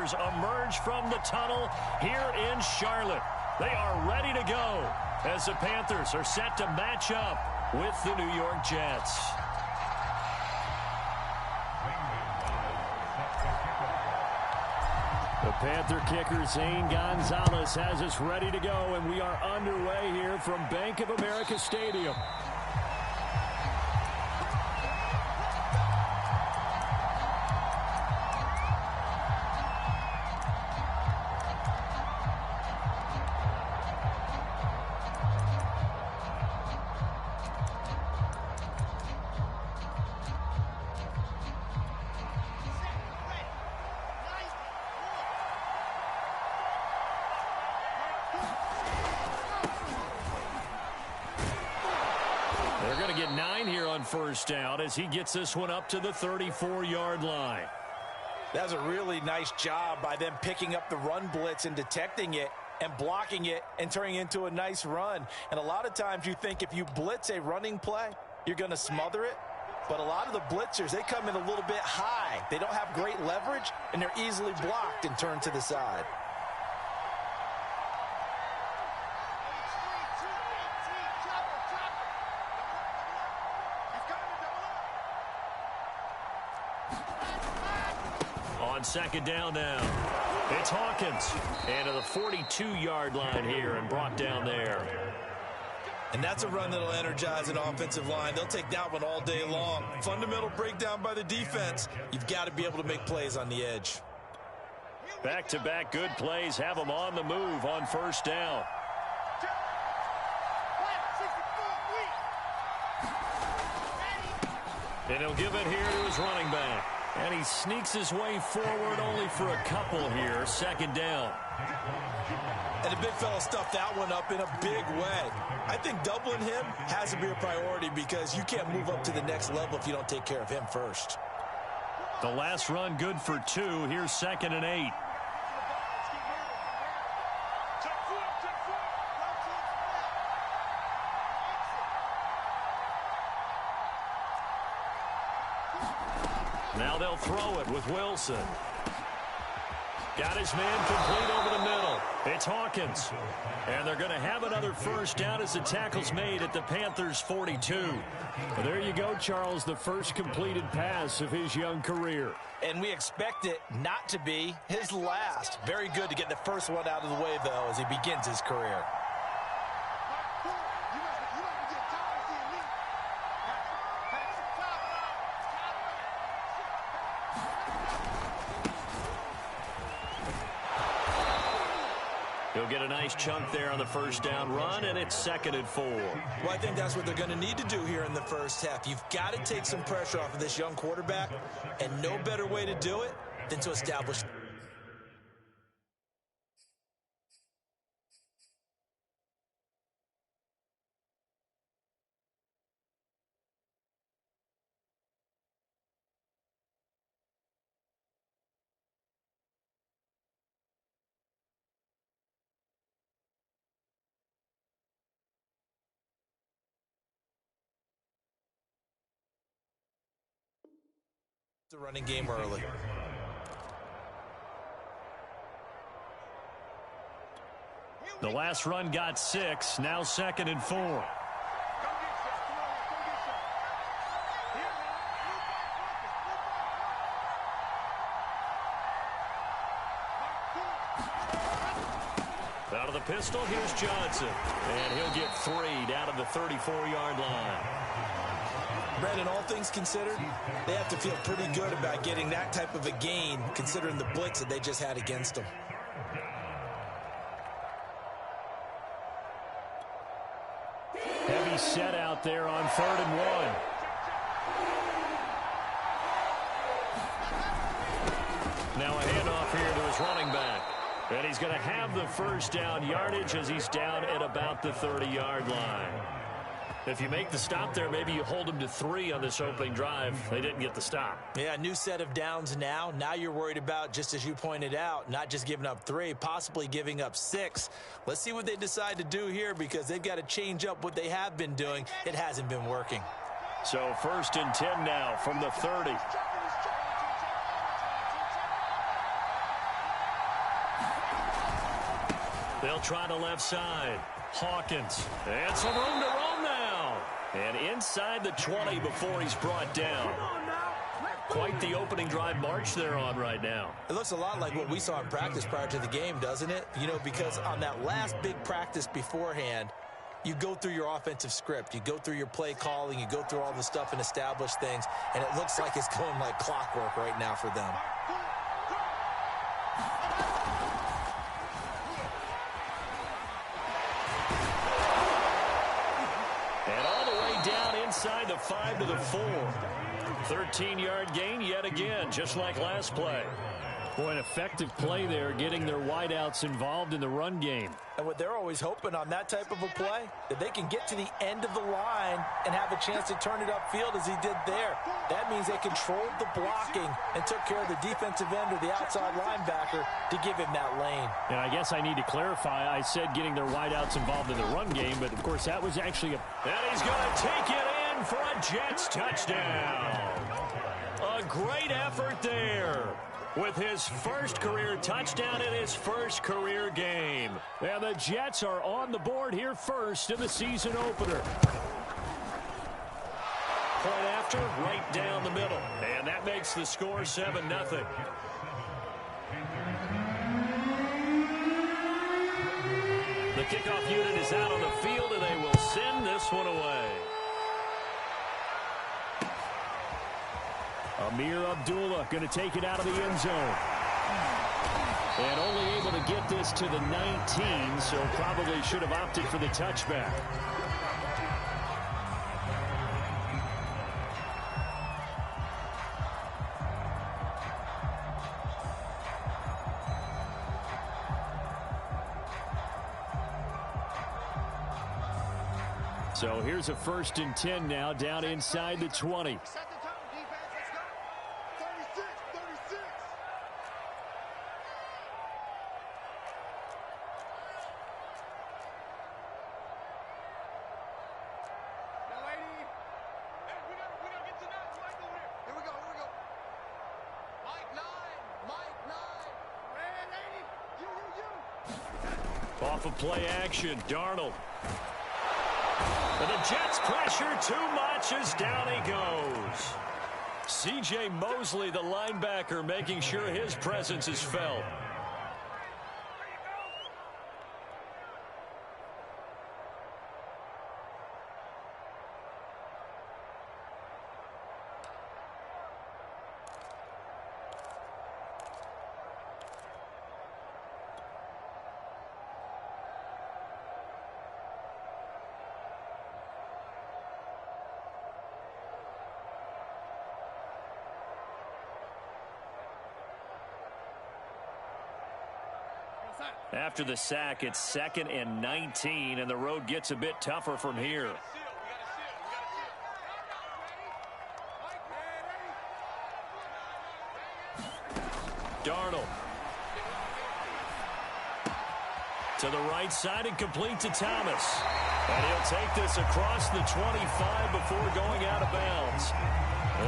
Panthers emerge from the tunnel here in Charlotte. They are ready to go as the Panthers are set to match up with the New York Jets. The Panther kicker, Zane Gonzalez, has us ready to go, and we are underway here from Bank of America Stadium. They're going to get 9 here on first down as he gets this one up to the 34-yard line. That's a really nice job by them picking up the run blitz and detecting it and blocking it and turning it into a nice run. And a lot of times you think if you blitz a running play, you're going to smother it. But a lot of the blitzers, they come in a little bit high. They don't have great leverage, and they're easily blocked and turned to the side. On second down now, it's Hawkins. And to the 42-yard line here and brought down there. And that's a run that'll energize an offensive line. They'll take that one all day long. Fundamental breakdown by the defense. You've got to be able to make plays on the edge. Back-to-back good plays have them on the move on first down. And he'll give it here to his running back. And he sneaks his way forward only for a couple here. Second down. And the big fella stuffed that one up in a big way. I think doubling him has to be a priority because you can't move up to the next level if you don't take care of him first. The last run good for 2. Here's 2nd and 8. Now they'll throw it with Wilson. Got his man complete over the middle. It's Hawkins. And they're going to have another first down as the tackle's made at the Panthers' 42. Well, there you go, Charles, the first completed pass of his young career. And we expect it not to be his last. Very good to get the first one out of the way, though, as he begins his career. He'll get a nice chunk there on the first down run, and it's 2nd and 4. Well, I think that's what they're going to need to do here in the first half. You've got to take some pressure off of this young quarterback, and no better way to do it than to establish. The running game early. The last run got 6. Now 2nd and 4. Out of the pistol, here's Johnson. And he'll get 3 down to the 34-yard line. Brandon, all things considered, they have to feel pretty good about getting that type of a gain, considering the blitz that they just had against them. Heavy set out there on 3rd and 1. Now a handoff here to his running back. And he's going to have the first down yardage as he's down at about the 30-yard line. If you make the stop there, maybe you hold them to 3 on this opening drive. They didn't get the stop. Yeah, new set of downs now. Now you're worried about, just as you pointed out, not just giving up 3, possibly giving up 6. Let's see what they decide to do here because they've got to change up what they have been doing. It hasn't been working. So 1st and 10 now from the 30. They'll try the left side. Hawkins. And some room to roam now. And inside the 20 before he's brought down. Quite the opening drive march they're on right now. It looks a lot like what we saw in practice prior to the game, doesn't it? You know, because on that last big practice beforehand, you go through your offensive script. You go through your play calling. You go through all the stuff and establish things. And it looks like it's going like clockwork right now for them. And all the way down inside the 5 to the 4. 13-yard gain yet again, just like last play. Boy, an effective play there, getting their wideouts involved in the run game. And what they're always hoping on that type of a play, that they can get to the end of the line and have a chance to turn it upfield as he did there. That means they controlled the blocking and took care of the defensive end or the outside linebacker to give him that lane. And I guess I need to clarify, I said getting their wideouts involved in the run game, but of course that was actually And he's going to take it in for a Jets touchdown. A great effort there, with his first career touchdown in his first career game. And the Jets are on the board here first in the season opener. Point after, right down the middle. And that makes the score 7-0. The kickoff unit is out on the field, and they will send this one away. Amir Abdullah going to take it out of the end zone. And only able to get this to the 19, so probably should have opted for the touchback. So here's a 1st and 10 now, down inside the 20. Off of play action, Darnold. And the Jets pressure too much as down he goes. C.J. Mosley, the linebacker, making sure his presence is felt. After the sack, it's 2nd and 19, and the road gets a bit tougher from here. Darnold. To the right side and complete to Thomas. And he'll take this across the 25 before going out of bounds.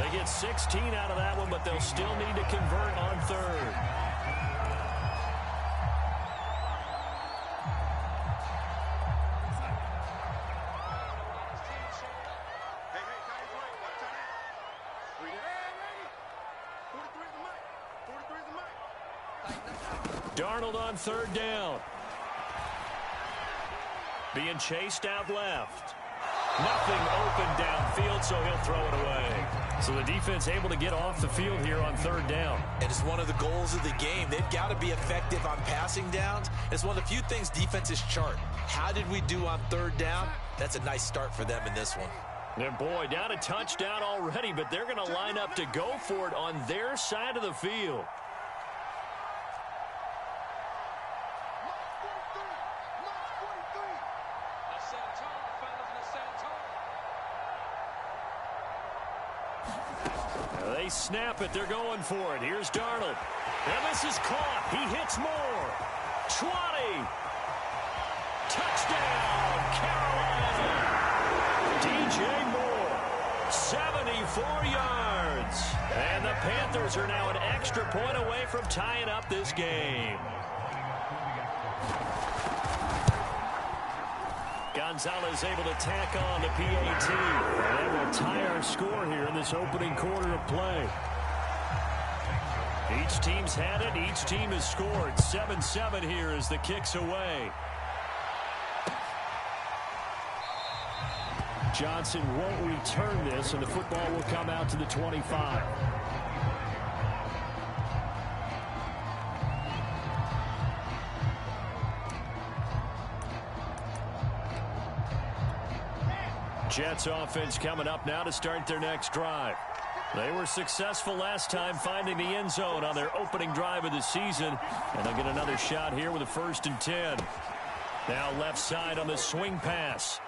They get 16 out of that one, but they'll still need to convert on 3rd. Darnold on 3rd down. Being chased out left. Nothing open downfield, so he'll throw it away. So the defense able to get off the field here on 3rd down. And it's one of the goals of the game. They've got to be effective on passing downs. It's one of the few things defenses chart. How did we do on 3rd down? That's a nice start for them in this one. And boy, down a touchdown already, but they're going to line up to go for it on their side of the field. They snap it. They're going for it. Here's Darnold. And this is caught. He hits more. 20. Touchdown, Carolina. DJ Moore, 74 yards. And the Panthers are now an extra point away from tying up this game. Gonzalez able to tack on the PAT. And we'll tie our score here in this opening quarter of play. Each team's had it. Each team has scored. 7-7 here as the kick's away. Johnson won't return this, and the football will come out to the 25. Jets offense coming up now to start their next drive. They were successful last time finding the end zone on their opening drive of the season, and they'll get another shot here with a 1st and 10. Now left side on the swing pass.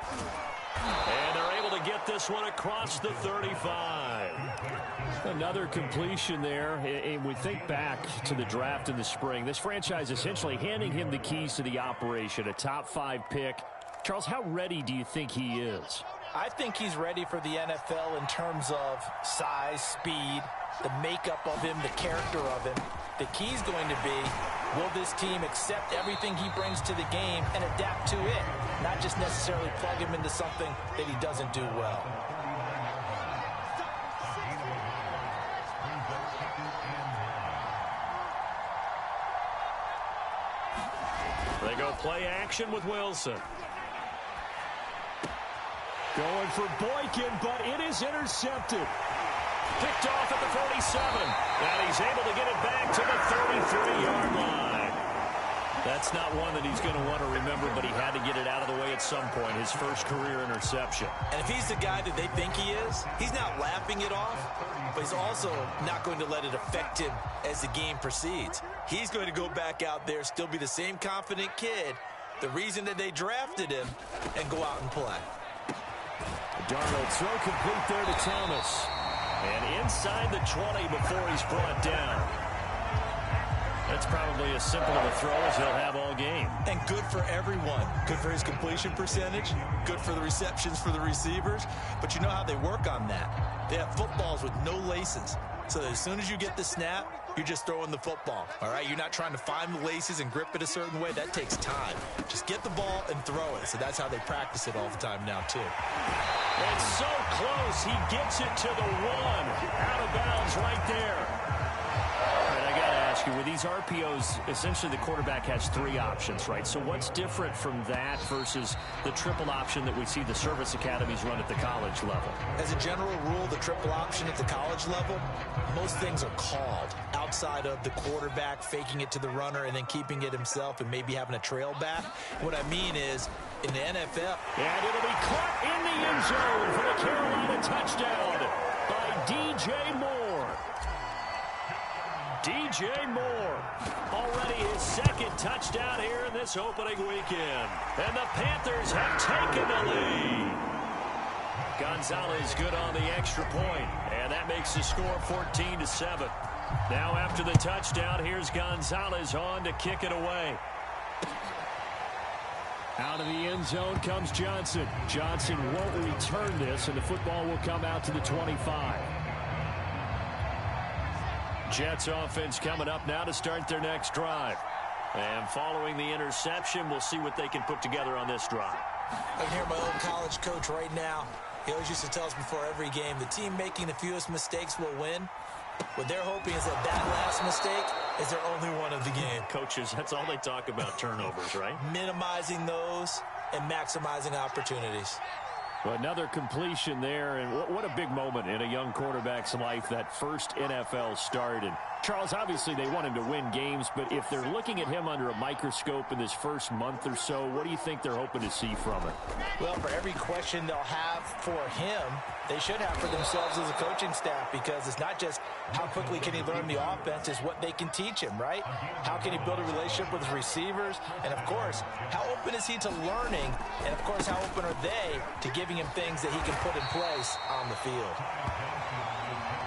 And they're able to get this one across the 35. Another completion there. And we think back to the draft in the spring. This franchise essentially handing him the keys to the operation, a top 5 pick. Charles, how ready do you think he is? I think he's ready for the NFL in terms of size, speed, the makeup of him, the character of him. The key's going to be, will this team accept everything he brings to the game and adapt to it, not just necessarily plug him into something that he doesn't do well. They go play action with Wilson. Going for Boykin, but it is intercepted. Picked off at the 47. And he's able to get it back to the 33-yard line. That's not one that he's going to want to remember, but he had to get it out of the way at some point. His first career interception. And if he's the guy that they think he is, he's not laughing it off, but he's also not going to let it affect him as the game proceeds. He's going to go back out there, still be the same confident kid, the reason that they drafted him, and go out and play. Darnold throw complete there to Thomas. And inside the 20 before he's brought down. That's probably as simple of a throw as he'll have all game. And good for everyone. Good for his completion percentage. Good for the receptions for the receivers. But you know how they work on that. They have footballs with no laces. So that as soon as you get the snap, you're just throwing the football. All right? You're not trying to find the laces and grip it a certain way. That takes time. Just get the ball and throw it. So that's how they practice it all the time now, too. It's so close. He gets it to the 1. Out of bounds right there. All right, I got to ask you, with these RPOs, essentially the quarterback has 3 options, right? So what's different from that versus the triple option that we see the service academies run at the college level? As a general rule, the triple option at the college level, most things are called outside of the quarterback faking it to the runner and then keeping it himself and maybe having a trail back. What I mean is, in the NFL. And it'll be caught in the end zone for the Carolina touchdown by DJ Moore. DJ Moore, already his 2nd touchdown here in this opening weekend. And the Panthers have taken the lead. Gonzalez good on the extra point, and that makes the score 14-7. Now after the touchdown, here's Gonzalez on to kick it away. Out of the end zone comes Johnson. Johnson won't return this, and the football will come out to the 25. Jets offense coming up now to start their next drive. And following the interception, we'll see what they can put together on this drive. I can hear my old college coach right now. He always used to tell us before every game, the team making the fewest mistakes will win. What they're hoping is that that last mistake is their only one of the game. Coaches, that's all they talk about, turnovers, right? Minimizing those and maximizing opportunities. Well, another completion there, and what a big moment in a young quarterback's life, that first NFL start. And Charles, obviously they want him to win games, but if they're looking at him under a microscope in this first month or so, what do you think they're hoping to see from it? Well, for every question they'll have for him, they should have for themselves as a coaching staff, because it's not just how quickly can he learn the offense, it's what they can teach him, right? How can he build a relationship with his receivers? And, of course, how open is he to learning? And, of course, how open are they to giving him things that he can put in place on the field?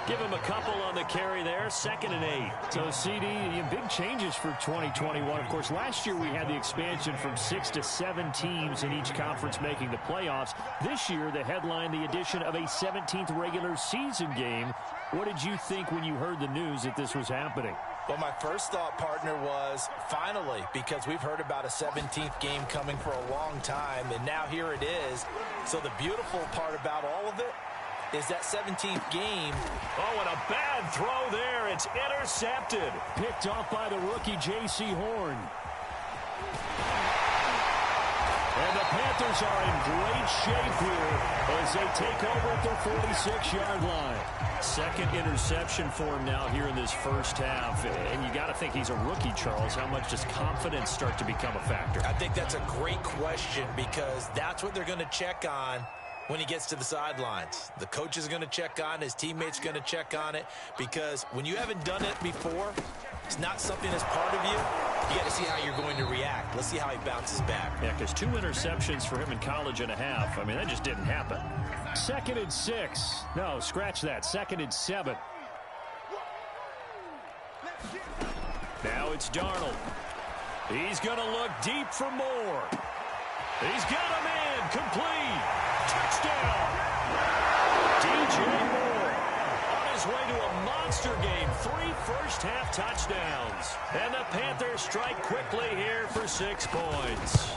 Give him a couple on the carry there, 2nd and 8. So, CD, big changes for 2021. Of course, last year we had the expansion from 6 to 7 teams in each conference making the playoffs. This year, the headline, the addition of a 17th regular season game. What did you think when you heard the news that this was happening? Well, my first thought, partner, was finally, because we've heard about a 17th game coming for a long time, and now here it is. So the beautiful part about all of it is that 17th game. Oh, and a bad throw there. It's intercepted. Picked off by the rookie J.C. Horn. And the Panthers are in great shape here as they take over at their 46-yard line. Second interception for him now here in this first half. And you got to think he's a rookie, Charles. How much does confidence start to become a factor? I think that's a great question because that's what they're going to check on when he gets to the sidelines. The coach is going to check on, his teammates going to check on it, because when you haven't done it before, it's not something that's part of you. You got to see how you're going to react. Let's see how he bounces back. Yeah, because 2 interceptions for him in college and a half. I mean, that just didn't happen. 2nd and 6. No, scratch that. 2nd and 7. Now it's Darnold. He's going to look deep for more. He's got a man complete. Touchdown. DJ Moore on his way to a monster game. 3 first-half touchdowns. And the Panthers strike quickly here for 6 points.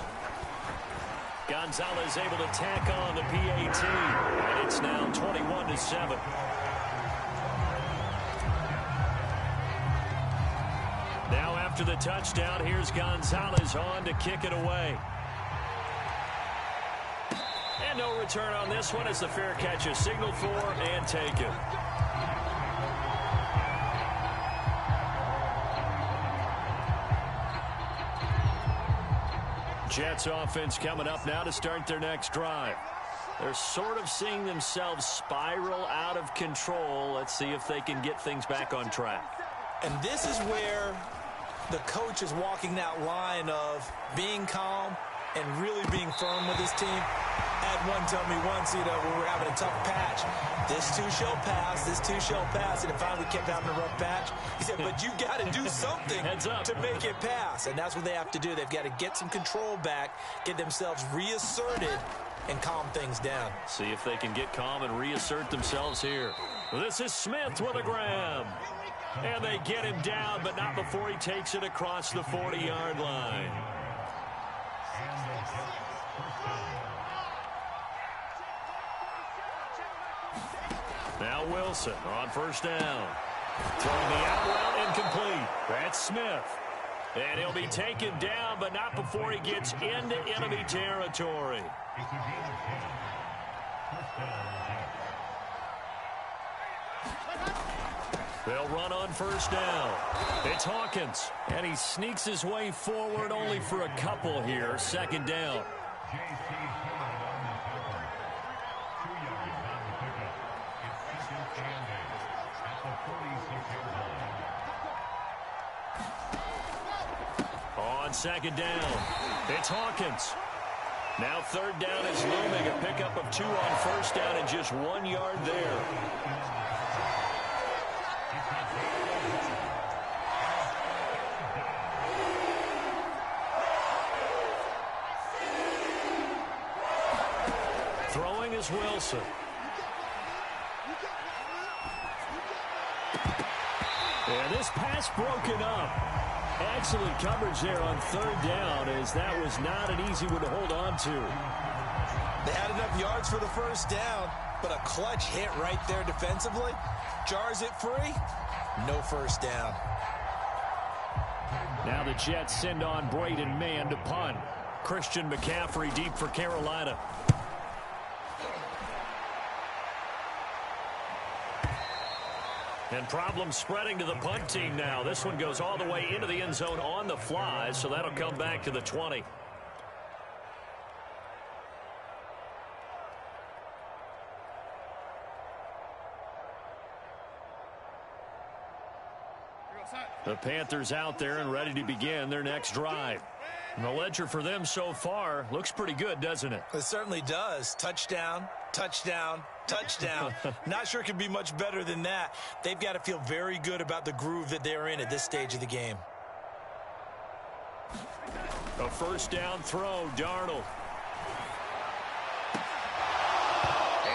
Gonzalez able to tack on the PAT. And it's now 21-7. Now after the touchdown, here's Gonzalez on to kick it away. And no return on this one as the fair catch is signaled for and taken. Jets offense coming up now to start their next drive. They're sort of seeing themselves spiral out of control. Let's see if they can get things back on track. And this is where the coach is walking that line of being calm and really being firm with his team. Had one tell me once, when we were having a tough patch, this too shall pass, this too shall pass, and it finally kept having a rough patch. He said, but you got to do something to make it pass, and that's what they have to do. They've got to get some control back, get themselves reasserted, and calm things down. See if they can get calm and reassert themselves here. This is Smith with a grab. And they get him down, but not before he takes it across the 40-yard line. Now Wilson on first down. Throwing the out route incomplete. That's Smith. And he'll be taken down, but not before he gets into enemy territory. They'll run on first down. It's Hawkins. And he sneaks his way forward only for a couple here. 2nd down. On 2nd down, it's Hawkins. Now 3rd down is looming. A pickup of 2 on first down and just 1 yard there. Throwing is Wilson. And this pass broken up. Excellent coverage there on 3rd down, as that was not an easy one to hold on to. They had enough yards for the first down, but a clutch hit right there defensively. Jars it free. No first down. Now the Jets send on Braden Mann to punt. Christian McCaffrey deep for Carolina. And problems spreading to the punt team now. This one goes all the way into the end zone on the fly, so that'll come back to the 20. The Panthers out there and ready to begin their next drive. And the ledger for them so far looks pretty good, doesn't it? It certainly does. Touchdown, touchdown, touchdown. Not sure it could be much better than that. They've got to feel very good about the groove that they're in at this stage of the game. A first down throw, Darnold.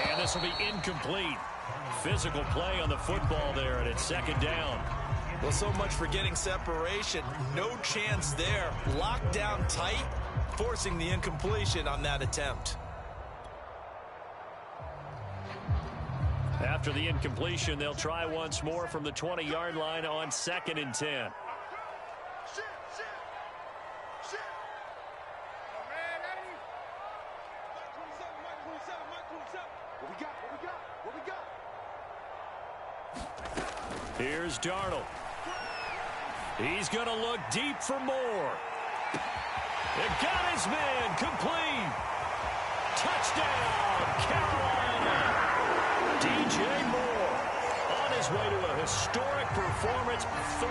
And this will be incomplete. Physical play on the football there, and it's 2nd down. Well, so much for getting separation. No chance there. Locked down tight, forcing the incompletion on that attempt. After the incompletion, they'll try once more from the 20-yard line on 2nd and 10. Here's Darnold. He's going to look deep for more. It got his man complete. Touchdown, Carolina. DJ Moore on his way to a historic performance. 4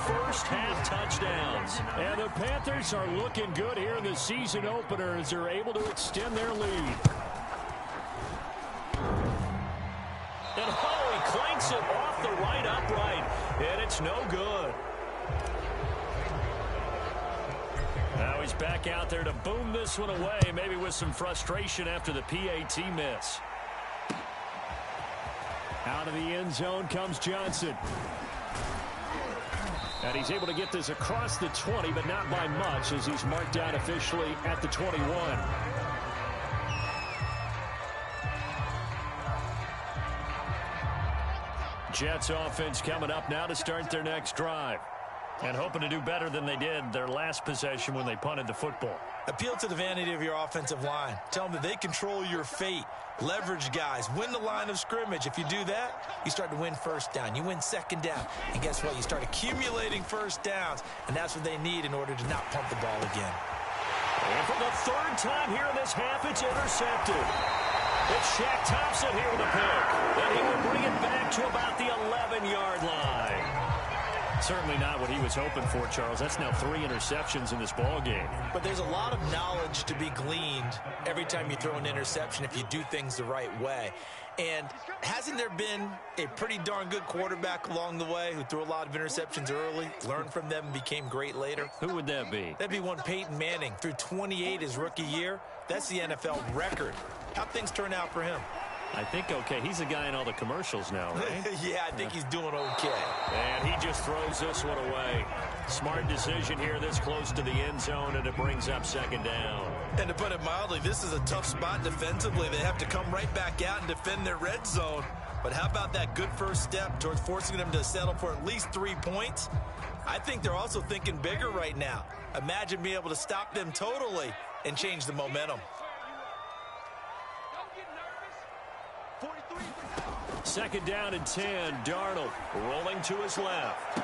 first-half touchdowns. And the Panthers are looking good here in the season opener as they're able to extend their lead. And Howie clanks it off the right upright, and it's no good. Now he's back out there to boom this one away, maybe with some frustration after the PAT miss. Out of the end zone comes Johnson. And he's able to get this across the 20, but not by much as he's marked down officially at the 21. Jets offense coming up now to start their next drive. And hoping to do better than they did their last possession when they punted the football. Appeal to the vanity of your offensive line. Tell them that they control your fate. Leverage guys. Win the line of scrimmage. If you do that, you start to win first down. You win second down. And guess what? You start accumulating first downs. And that's what they need in order to not pump the ball again. And for the 3rd time here in this half, it's intercepted. It's Shaq Thompson here with a pick. And he will bring it back to about the 11-yard line. Certainly not what he was hoping for, Charles. That's now 3 interceptions in this ball game. But there's a lot of knowledge to be gleaned every time you throw an interception if you do things the right way. And hasn't there been a pretty darn good quarterback along the way who threw a lot of interceptions early, learned from them, and became great later? Who would that be? That'd be one Peyton Manning. Threw 28 his rookie year. That's the NFL record. How'd things turn out for him? I think okay. He's the guy in all the commercials now, right? Yeah, I think he's doing okay. And he just throws this one away. Smart decision here this close to the end zone, and it brings up 2nd down. And to put it mildly, this is a tough spot defensively. They have to come right back out and defend their red zone. But how about that good first step towards forcing them to settle for at least 3 points? I think they're also thinking bigger right now. Imagine being able to stop them totally and change the momentum. 2nd down and 10. Darnold rolling to his left.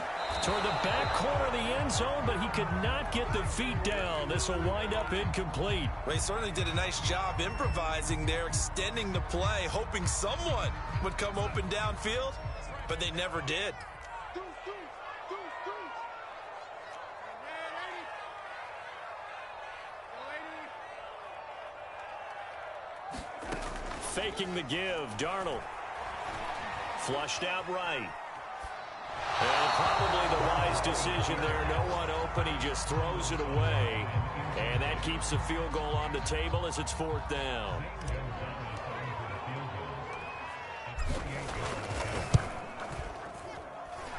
Toward the back corner of the end zone, but he could not get the feet down. This will wind up incomplete. Well, he certainly did a nice job improvising there, extending the play, hoping someone would come open downfield, but they never did. Faking the give, Darnold. Flushed out right. And probably the wise decision there. No one open. He just throws it away. And that keeps the field goal on the table as it's 4th down.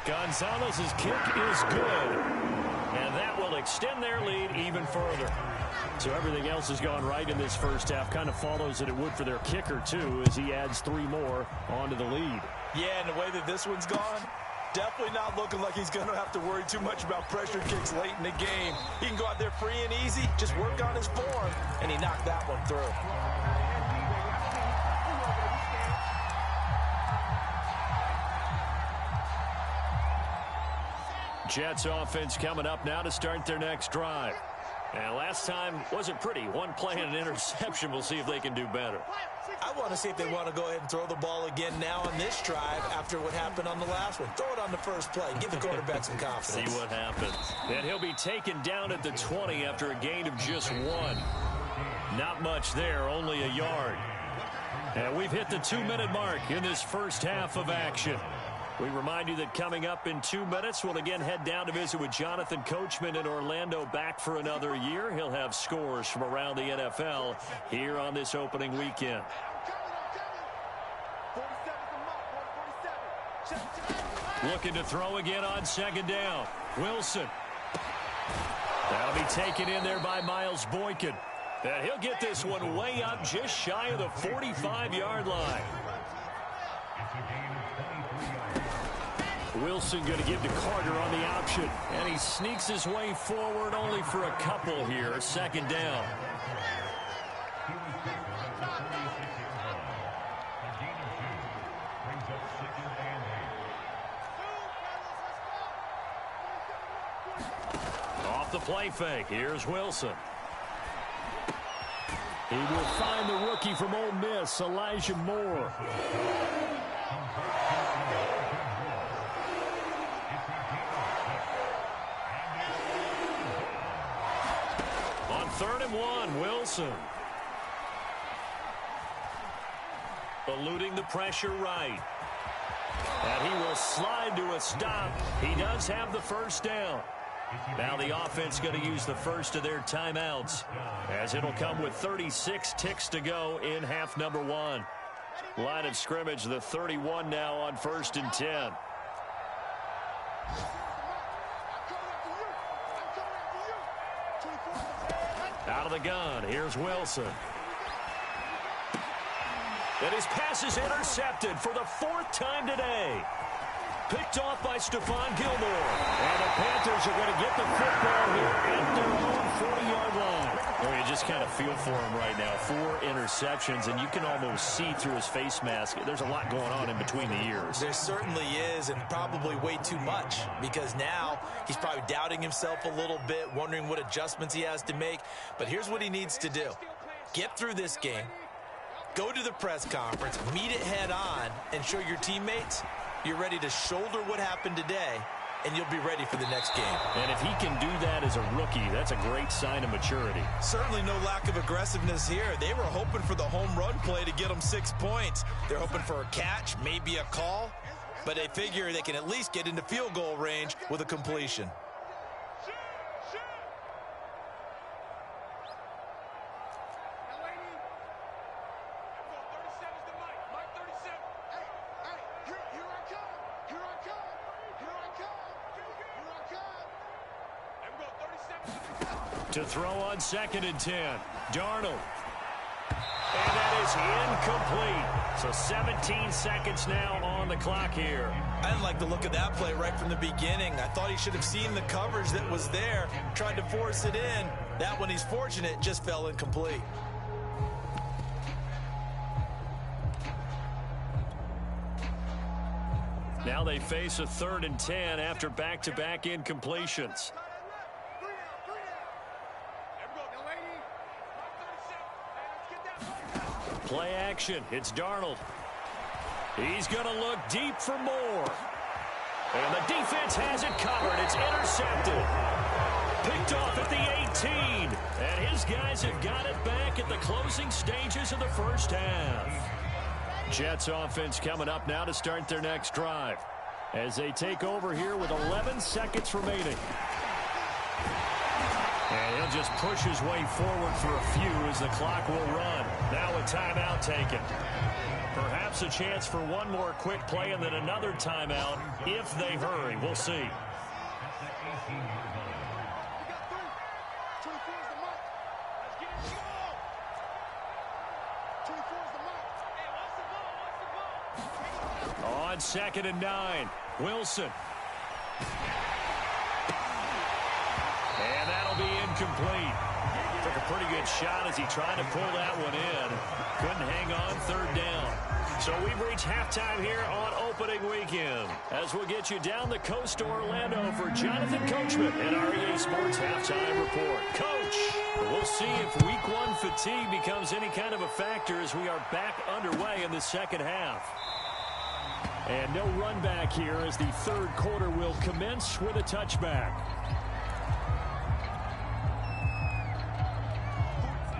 Gonzalez's kick is good. And that will extend their lead even further. So everything else has gone right in this first half. Kind of follows that it would for their kicker, too, as he adds 3 more onto the lead. Yeah, and the way that this one's gone, definitely not looking like he's going to have to worry too much about pressure kicks late in the game. He can go out there free and easy, just work on his form, and he knocked that one through. Jets offense coming up now to start their next drive. And last time wasn't pretty. One play and an interception. We'll see if they can do better. I want to see if they want to go ahead and throw the ball again now on this drive after what happened on the last one. Throw it on the first play. Give the quarterback some confidence. See what happens. And he'll be taken down at the 20 after a gain of just 1. Not much there, only a yard. And we've hit the 2-minute mark in this first half of action. We remind you that coming up in 2 minutes, we'll again head down to visit with Jonathan Coachman in Orlando, back for another year. He'll have scores from around the NFL here on this opening weekend. Looking to throw again on second down. Wilson. That'll be taken in there by Miles Boykin. And he'll get this one way up just shy of the 45-yard line. Wilson going to give to Carter on the option. And he sneaks his way forward only for a couple here. Second down. Off the play fake. Here's Wilson. He will find the rookie from Ole Miss, Elijah Moore. On 3rd and 1, Wilson. Eluding the pressure right. And he will slide to a stop. He does have the first down. Now the offense going to use the first of their timeouts, as it'll come with 36 ticks to go in half number 1. Line of scrimmage, the 31 now on 1st and 10. Out of the gun, here's Wilson. And his pass is intercepted for the 4th time today. Picked off by Stephon Gilmore. And the Panthers are going to get the football here at their own 40-yard line. Well, you just kind of feel for him right now. 4 interceptions, and you can almost see through his face mask. There's a lot going on in between the ears. There certainly is, and probably way too much, because now he's probably doubting himself a little bit, wondering what adjustments he has to make. But here's what he needs to do. Get through this game, go to the press conference, meet it head on, and show your teammates you're ready to shoulder what happened today, and you'll be ready for the next game. And if he can do that as a rookie, that's a great sign of maturity. Certainly no lack of aggressiveness here. They were hoping for the home run play to get them 6 points. They're hoping for a catch, maybe a call, but they figure they can at least get into field goal range with a completion. To throw on 2nd and 10. Darnold. And that is incomplete. So 17 seconds now on the clock here. I didn't like the look of that play right from the beginning. I thought he should have seen the coverage that was there, tried to force it in. That one, he's fortunate, just fell incomplete. Now they face a 3rd and 10 after back-to-back incompletions. Play action. It's Darnold. He's going to look deep for Moore. And the defense has it covered. It's intercepted. Picked off at the 18. And his guys have got it back at the closing stages of the first half. Jets offense coming up now to start their next drive, as they take over here with 11 seconds remaining. And he'll just push his way forward for a few as the clock will run. Now a timeout taken. Perhaps a chance for one more quick play and then another timeout if they hurry. We'll see. On 2nd and 9, Wilson. And that'll be incomplete. Took a pretty good shot as he tried to pull that one in. Couldn't hang on 3rd down. So we've reached halftime here on opening weekend, as we'll get you down the coast to Orlando for Jonathan Coachman and our EA Sports Halftime Report. Coach, we'll see if Week 1 fatigue becomes any kind of a factor as we are back underway in the second half. And no run back here as the 3rd quarter will commence with a touchback.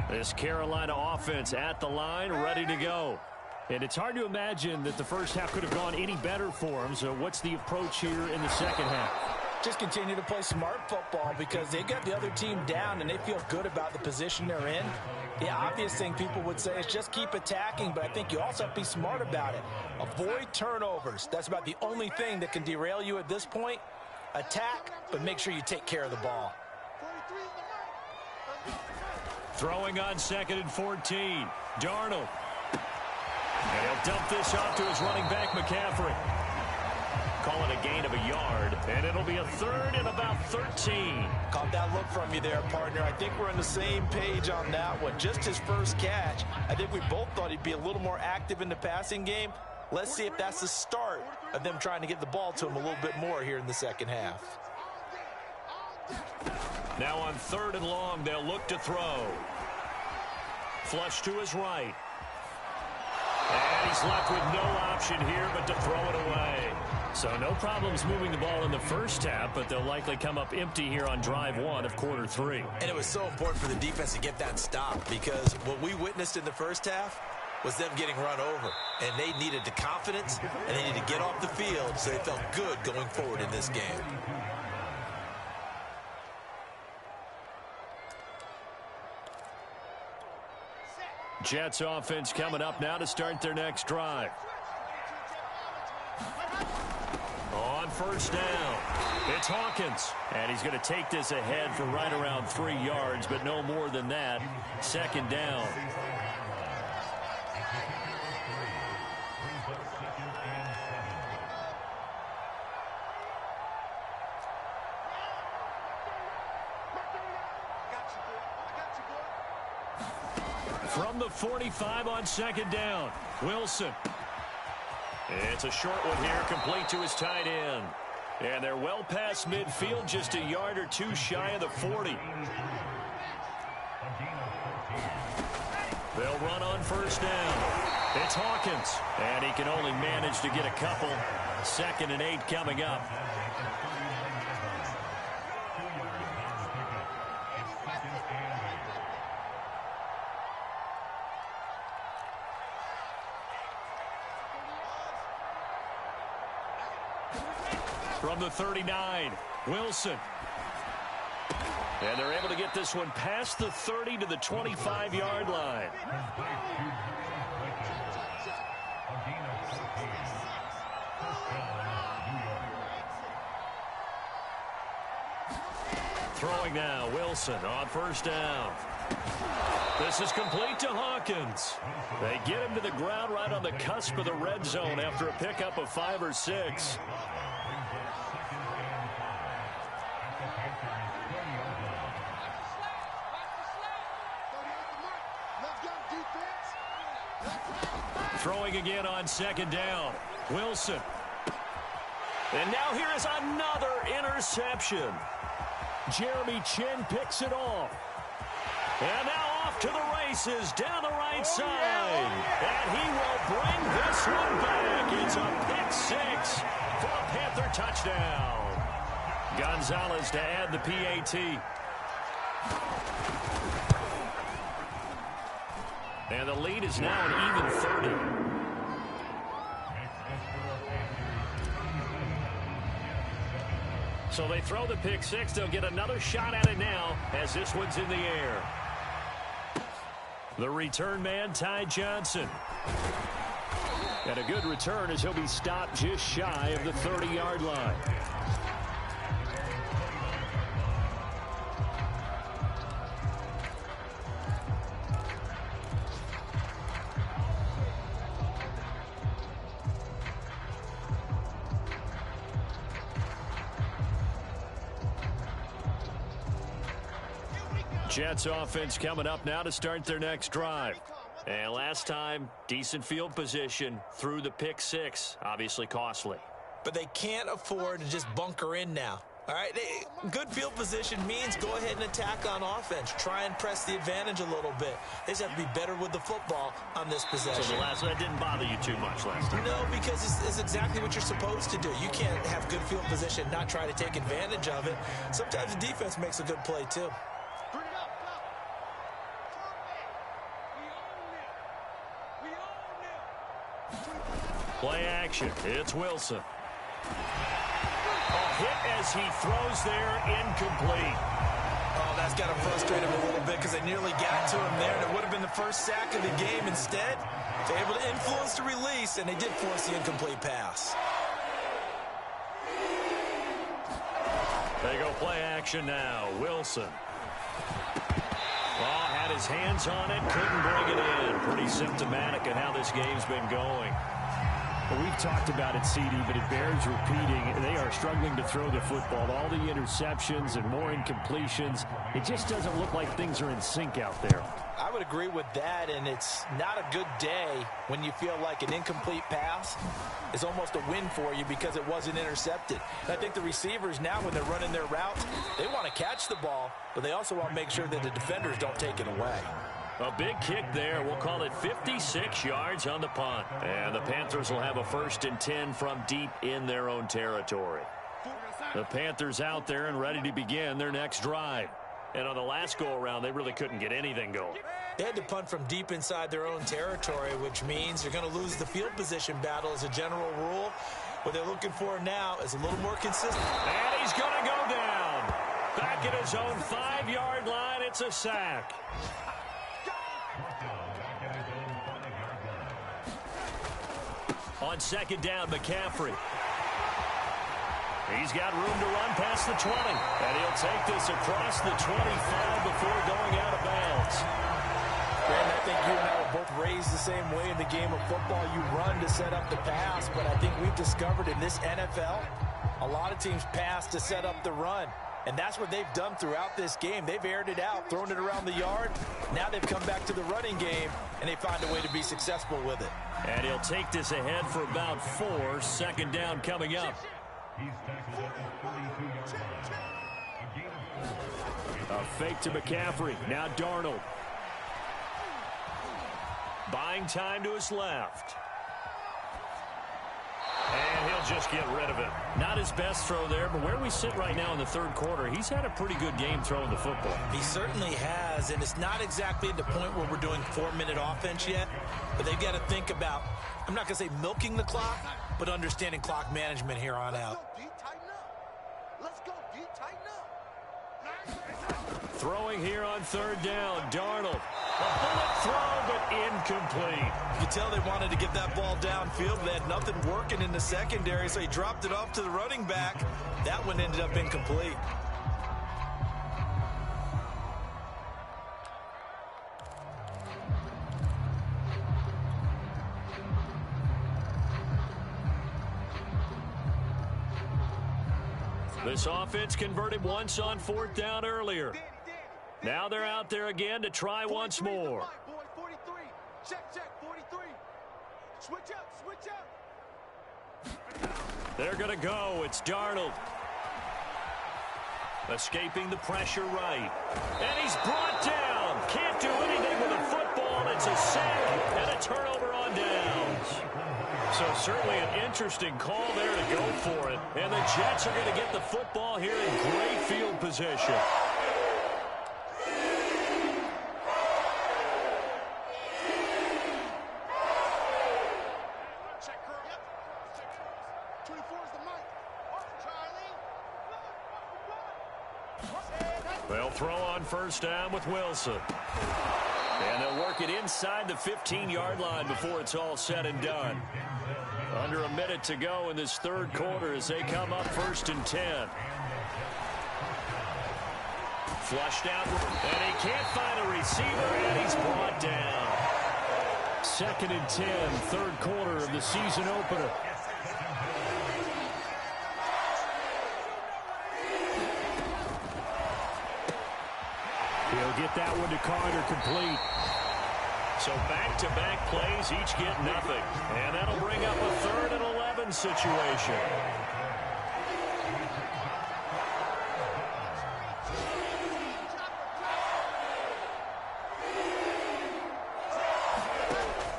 This Carolina offense at the line, ready to go. And it's hard to imagine that the first half could have gone any better for them. So what's the approach here in the second half? Just continue to play smart football because they got the other team down and they feel good about the position they're in. The obvious thing people would say is just keep attacking, but I think you also have to be smart about it. Avoid turnovers. That's about the only thing that can derail you at this point. Attack, but make sure you take care of the ball. Throwing on 2nd and 14. Darnold. And he'll dump this off to his running back, McCaffrey. Call it a gain of a yard, and it'll be a 3rd and about 13. Caught that look from you there, partner. I think we're on the same page on that one. Just his first catch. I think we both thought he'd be a little more active in the passing game. Let's see if that's the start of them trying to get the ball to him a little bit more here in the second half. Now on 3rd and long, they'll look to throw. Flush to his right. And he's left with no option here but to throw it away. So no problems moving the ball in the first half, but they'll likely come up empty here on drive 1 of quarter 3. And it was so important for the defense to get that stop because what we witnessed in the first half was them getting run over. And they needed the confidence, and they needed to get off the field so they felt good going forward in this game. Jets offense coming up now to start their next drive. On 1st down, it's Hawkins. And he's going to take this ahead for right around 3 yards, but no more than that. 2nd down. From the 45 on 2nd down, Wilson. It's a short one here, complete to his tight end. And they're well past midfield, just a yard or 2 shy of the 40. They'll run on 1st down. It's Hawkins, and he can only manage to get a couple. 2nd and 8 coming up. From the 39, Wilson. And they're able to get this one past the 30 to the 25-yard line. Throwing now, Wilson on 1st down. This is complete to Hawkins. They get him to the ground right on the cusp of the red zone after a pickup of 5 or 6. Throwing again on 2nd down. Wilson. And now here is another interception. Jeremy Chin picks it off. And now off to the races down the right side. And he will bring this one back. It's a pick 6 for a Panther touchdown. Gonzalez to add the PAT. And the lead is now an even 30. So they throw the pick 6. They'll get another shot at it now as this one's in the air. The return man, Ty Johnson. And a good return as he'll be stopped just shy of the 30-yard line. Jets offense coming up now to start their next drive. And last time, decent field position through the pick 6. Obviously costly. But they can't afford to just bunker in now. All right, good field position means go ahead and attack on offense. Try and press the advantage a little bit. They just have to be better with the football on this possession. So that didn't bother you too much last time? No, because it's exactly what you're supposed to do. You can't have good field position, not try to take advantage of it. Sometimes the defense makes a good play, too. Play action. It's Wilson. A hit as he throws there, incomplete. Oh, that's got to frustrate him a little bit because they nearly got to him there, and it would have been the first sack of the game. Instead, they're able to influence the release, and they did force the incomplete pass. They go play action now. Wilson. Oh, had his hands on it, couldn't bring it in. Pretty symptomatic of how this game's been going. Well, we've talked about it, CD, but it bears repeating. They are struggling to throw the football. All the interceptions and more incompletions. It just doesn't look like things are in sync out there. I would agree with that, and it's not a good day when you feel like an incomplete pass is almost a win for you because it wasn't intercepted. And I think the receivers now, when they're running their routes, they want to catch the ball, but they also want to make sure that the defenders don't take it away. A big kick there. We'll call it 56 yards on the punt. And the Panthers will have a 1st and 10 from deep in their own territory. The Panthers out there and ready to begin their next drive. And on the last go-around, they really couldn't get anything going. They had to punt from deep inside their own territory, which means they're going to lose the field position battle as a general rule. What they're looking for now is a little more consistent. And he's going to go down. Back at his own 5-yard line, it's a sack. On 2nd down, McCaffrey. He's got room to run past the 20. And he'll take this across the 25 before going out of bounds. Brandon, I think you and I were both raised the same way in the game of football. You run to set up the pass, but I think we've discovered in this NFL, a lot of teams pass to set up the run. And that's what they've done throughout this game. They've aired it out, thrown it around the yard. Now they've come back to the running game, and they find a way to be successful with it. And he'll take this ahead for about 4. 2nd down coming up. A fake to McCaffrey. Now Darnold. Buying time to his left. And he'll just get rid of it. Not his best throw there, but where we sit right now in the 3rd quarter, he's had a pretty good game throwing the football. He certainly has, and it's not exactly at the point where we're doing 4-minute offense yet, but they've got to think about, I'm not going to say milking the clock, but understanding clock management here on out. Throwing here on 3rd down, Darnold. A bullet throw, but incomplete. You could tell they wanted to get that ball downfield, but they had nothing working in the secondary, so he dropped it off to the running back. That one ended up incomplete. This offense converted once on 4th down earlier. Now they're out there again to try once more. 43. Check, 43. Switch up. They're going to go. It's Darnold. Escaping the pressure right. And he's brought down. Can't do anything with a football. It's a sack and a turnover on downs. So certainly an interesting call there to go for it. And the Jets are going to get the football here in great field position. They'll throw on 1st down with Wilson. And they'll work it inside the 15-yard line before it's all said and done. Under a minute to go in this 3rd quarter as they come up 1st and 10. Flushed out, and he can't find a receiver, and he's brought down. 2nd and 10, 3rd quarter of the season opener. He'll get that one to Carter, complete. So back-to-back plays, each get nothing. And that'll bring up a 3rd and 11 situation.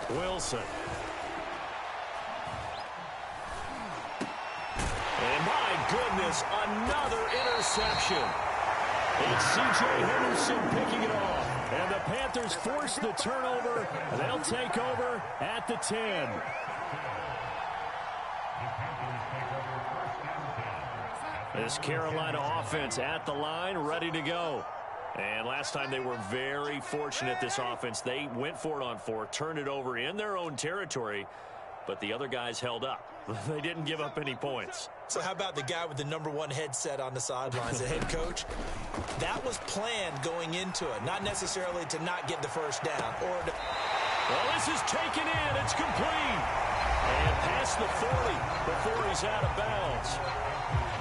Wilson. And my goodness, another interception. It's C.J. Henderson picking it off. And the Panthers force the turnover. They'll take over at the 10. This Carolina offense at the line, ready to go. And last time they were very fortunate, this offense. They went for it on 4, turned it over in their own territory, but the other guys held up. They didn't give up any points. So how about the guy with the #1 headset on the sidelines, the head coach? That was planned going into it, not necessarily to not get the first down. Well, this is taken in. It's complete. And past the 40 before he's out of bounds.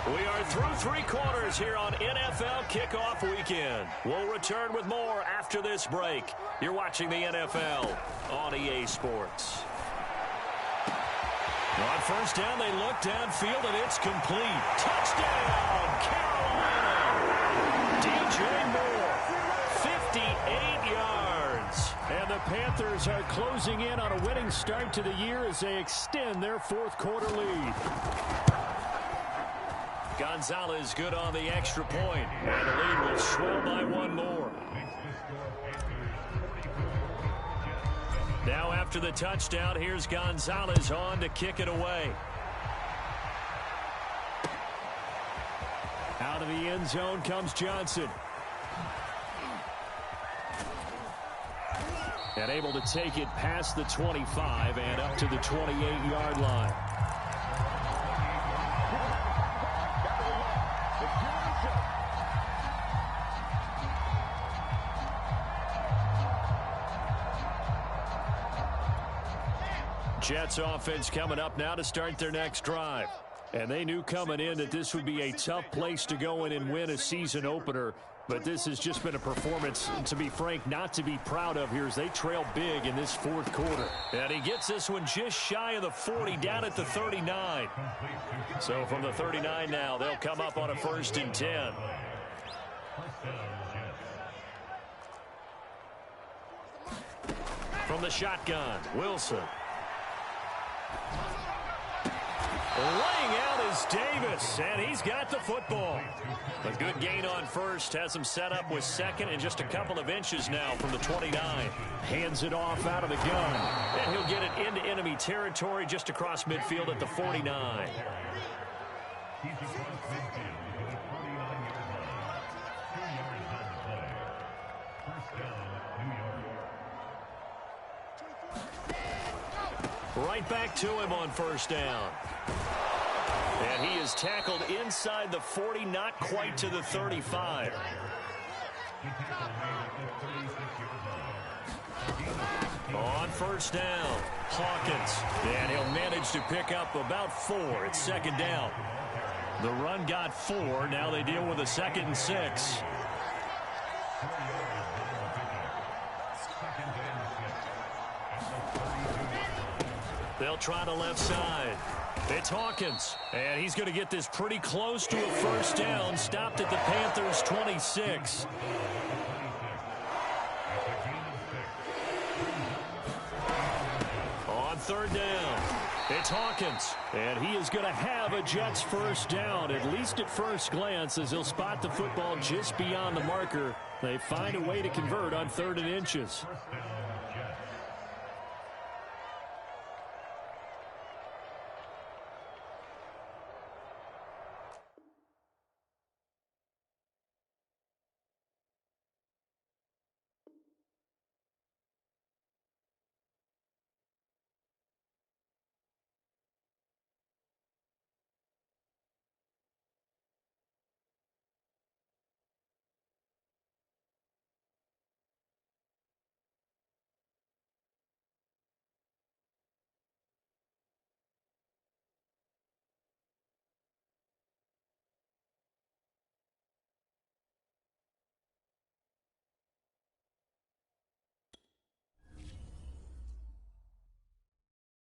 We are through 3 quarters here on NFL Kickoff Weekend. We'll return with more after this break. You're watching the NFL on EA Sports. On first down, they look downfield, and it's complete. Touchdown, Carolina! DJ Moore, 58 yards. And the Panthers are closing in on a winning start to the year as they extend their 4th quarter lead. Gonzalez good on the extra point, and the lead will swell by 1 more. Now after the touchdown, here's Gonzalez on to kick it away. Out of the end zone comes Johnson. And able to take it past the 25 and up to the 28-yard line. Jets offense coming up now to start their next drive. And they knew coming in that this would be a tough place to go in and win a season opener. But this has just been a performance, to be frank, not to be proud of here as they trail big in this 4th quarter. And he gets this one just shy of the 40, down at the 39. So from the 39 now, they'll come up on a 1st and 10. From the shotgun, Wilson. Laying out is Davis, and he's got the football. A good gain on first, has him set up with 2nd and just a couple of inches now from the 29. Hands it off out of the gun, and he'll get it into enemy territory just across midfield at the 49. Right back to him on first down. And he is tackled inside the 40, not quite to the 35. On first down, Hawkins. And he'll manage to pick up about 4. It's 2nd down. The run got 4. Now they deal with a 2nd and 6. They'll try the left side. It's Hawkins, and he's going to get this pretty close to a first down. Stopped at the Panthers' 26. On 3rd down, it's Hawkins, and he is going to have a Jets first down, at least at first glance, as he'll spot the football just beyond the marker. They find a way to convert on 3rd and inches.